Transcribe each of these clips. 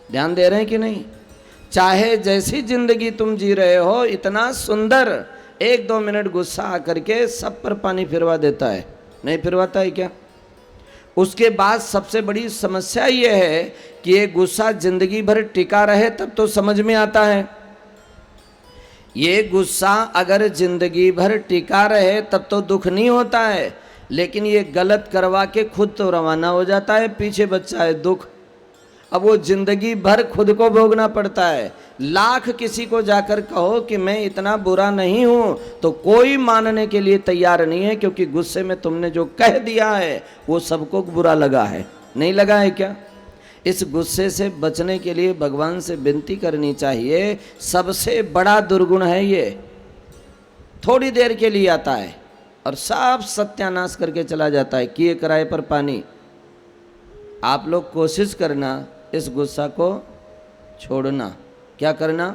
ध्यान दे रहे हैं कि नहीं? चाहे जैसी जिंदगी तुम जी रहे हो, इतना सुंदर, 1-2 मिनट गुस्सा आकर के सब पर पानी फिरवा देता है, नहीं फिरवाता है क्या? उसके बाद सबसे बड़ी समस्या यह है कि ये गुस्सा जिंदगी भर टिका रहे तब तो समझ में आता है। ये गुस्सा अगर जिंदगी भर टिका रहे तब तो दुख नहीं होता है, लेकिन ये गलत करवा के खुद तो रवाना हो जाता है, पीछे बच्चा है दुख। अब वो जिंदगी भर खुद को भोगना पड़ता है। लाख किसी को जाकर कहो कि मैं इतना बुरा नहीं हूं, तो कोई मानने के लिए तैयार नहीं है, क्योंकि गुस्से में तुमने जो कह दिया है वो सबको बुरा लगा है। नहीं लगा है क्या? इस गुस्से से बचने के लिए भगवान से विनती करनी चाहिए। सबसे बड़ा दुर्गुण है ये, थोड़ी देर के लिए आता है और सब सत्यानाश करके चला जाता है, किए किराए पर पानी। आप लोग कोशिश करना इस गुस्सा को छोड़ना। क्या करना?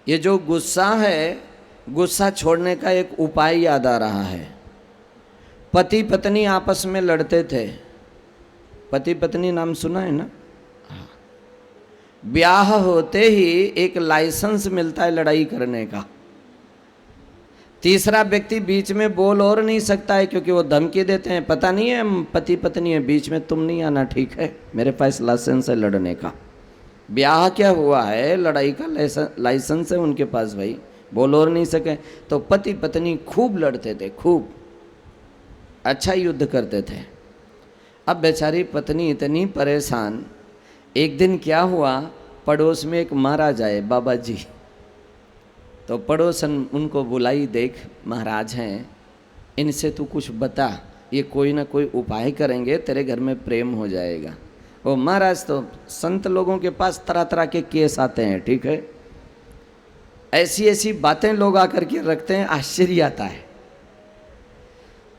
ये जो गुस्सा है, गुस्सा छोड़ने का एक उपाय याद आ रहा है। पति पत्नी आपस में लड़ते थे, पति पत्नी नाम सुना है ना? ब्याह होते ही एक लाइसेंस मिलता है लड़ाई करने का। तीसरा व्यक्ति बीच में बोल और नहीं सकता है, क्योंकि वो धमकी देते हैं, पता नहीं है हम पति पत्नी है, बीच में तुम नहीं आना, ठीक है? मेरे पास लाइसेंस है लड़ने का। ब्याह क्या हुआ है, लड़ाई का लाइसेंस है उनके पास भाई, बोल और नहीं सके। तो पति पत्नी खूब लड़ते थे, खूब अच्छा युद्ध करते थे। अब बेचारी पत्नी इतनी परेशान, एक दिन क्या हुआ, पड़ोस में एक महाराज आए, बाबा जी। तो पड़ोसन उनको बुलाई, देख महाराज हैं, इनसे तू कुछ बता, ये कोई ना कोई उपाय करेंगे, तेरे घर में प्रेम हो जाएगा। वो महाराज तो संत लोगों के पास तरह तरह के केस आते हैं, ठीक है? ऐसी ऐसी बातें लोग आकर के रखते हैं, आश्चर्य आता है।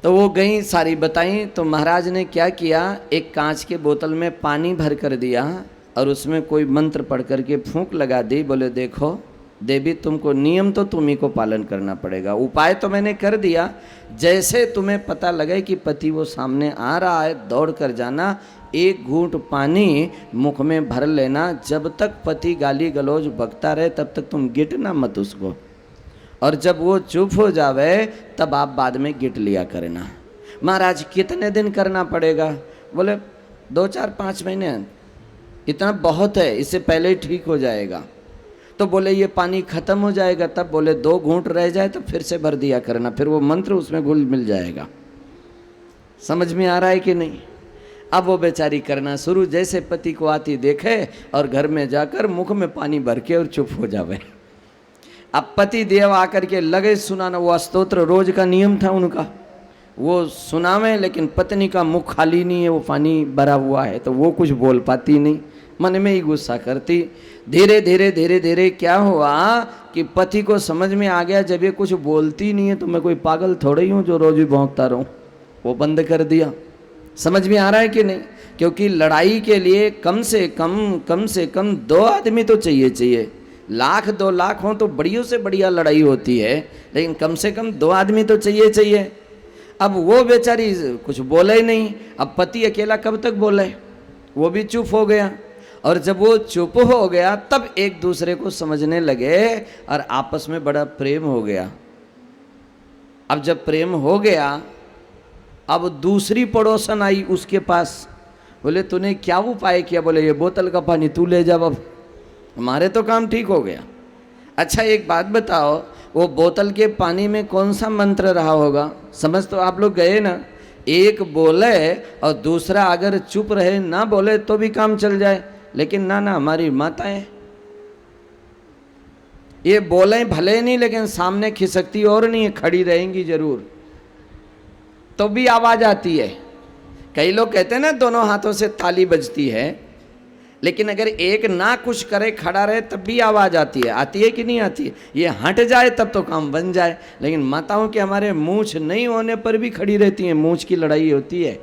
तो वो गई, सारी बताई। तो महाराज ने क्या किया, एक कांच के बोतल में पानी भर कर दिया और उसमें कोई मंत्र पढ़ करके फूंक लगा दी। बोले देखो देवी, तुमको नियम तो तुम्ही को पालन करना पड़ेगा, उपाय तो मैंने कर दिया। जैसे तुम्हें पता लगे कि पति वो सामने आ रहा है, दौड़ कर जाना, एक घूंट पानी मुख में भर लेना। जब तक पति गाली गलौज बकता रहे तब तक तुम गिटना मत उसको, और जब वो चुप हो जावे तब आप बाद में गिट लिया करना। महाराज कितने दिन करना पड़ेगा? बोले 2-4-5 महीने, इतना बहुत है, इससे पहले ही ठीक हो जाएगा। तो बोले ये पानी खत्म हो जाएगा तब? बोले 2 घूंट रह जाए तो फिर से भर दिया करना, फिर वो मंत्र उसमें घुल मिल जाएगा। समझ में आ रहा है कि नहीं? अब वो बेचारी करना शुरू, जैसे पति को आती देखे और घर में जाकर मुख में पानी भर के और चुप हो जावे। अब पति देव आकर के लगे सुनाना, वो स्तोत्र रोज का नियम था उनका, वो सुनावे, लेकिन पत्नी का मुख खाली नहीं है, वो पानी भरा हुआ है, तो वो कुछ बोल पाती नहीं, मन में ही गुस्सा करती। धीरे धीरे धीरे धीरे क्या हुआ कि पति को समझ में आ गया, जब ये कुछ बोलती नहीं है तो मैं कोई पागल थोड़ा ही हूँ जो रोज भी भौंकता रहूँ। वो बंद कर दिया। समझ में आ रहा है कि नहीं? क्योंकि लड़ाई के लिए कम से कम 2 आदमी तो चाहिए। लाख 2 लाख हो तो बढ़ियों से बढ़िया लड़ाई होती है, लेकिन कम से कम 2 आदमी तो चाहिए। अब वो बेचारी कुछ बोले ही नहीं। अब पति अकेला कब तक बोले? वो भी चुप हो गया। और जब वो चुप हो गया तब एक दूसरे को समझने लगे और आपस में बड़ा प्रेम हो गया। अब जब प्रेम हो गया, अब दूसरी पड़ोसन आई उसके पास। बोले तूने क्या उपाय किया? बोले ये बोतल का पानी तू ले जा, अब हमारे तो काम ठीक हो गया। अच्छा एक बात बताओ, वो बोतल के पानी में कौन सा मंत्र रहा होगा? समझ तो आप लोग गए ना? एक बोले और दूसरा अगर चुप रहे, ना बोले तो भी काम चल जाए, लेकिन ना हमारी माताएं ये बोले भले नहीं, लेकिन सामने खिसकती और नहीं है, खड़ी रहेंगी जरूर, तो भी आवाज आती है। कई लोग कहते हैं ना दोनों हाथों से ताली बजती है, लेकिन अगर एक ना कुछ करे, खड़ा रहे, तब भी आवाज आती है कि नहीं आती है? ये हट जाए तब तो काम बन जाए। लेकिन माताओं के हमारे मूंछ नहीं होने पर भी खड़ी रहती हैं, मूंछ की लड़ाई होती है।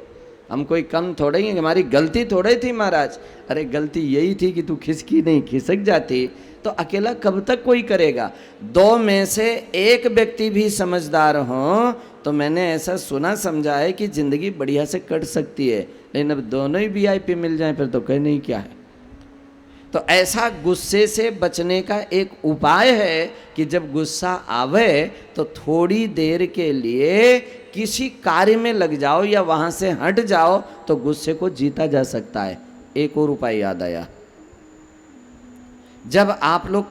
हम कोई कम थोड़े ही, हमारी गलती थोड़े थी महाराज। अरे गलती यही थी कि तू खिसकी नहीं, खिसक जाती तो अकेला कब तक कोई करेगा? 2 में से 1 व्यक्ति भी समझदार हो तो मैंने ऐसा सुना समझा है कि जिंदगी बढ़िया से कट सकती है। लेकिन अब दोनों ही VIP मिल जाए फिर तो कहने ही क्या है। तो ऐसा गुस्से से बचने का एक उपाय है कि जब गुस्सा आवे तो थोड़ी देर के लिए किसी कार्य में लग जाओ या वहां से हट जाओ, तो गुस्से को जीता जा सकता है। एक और उपाय याद आया, जब आप लोग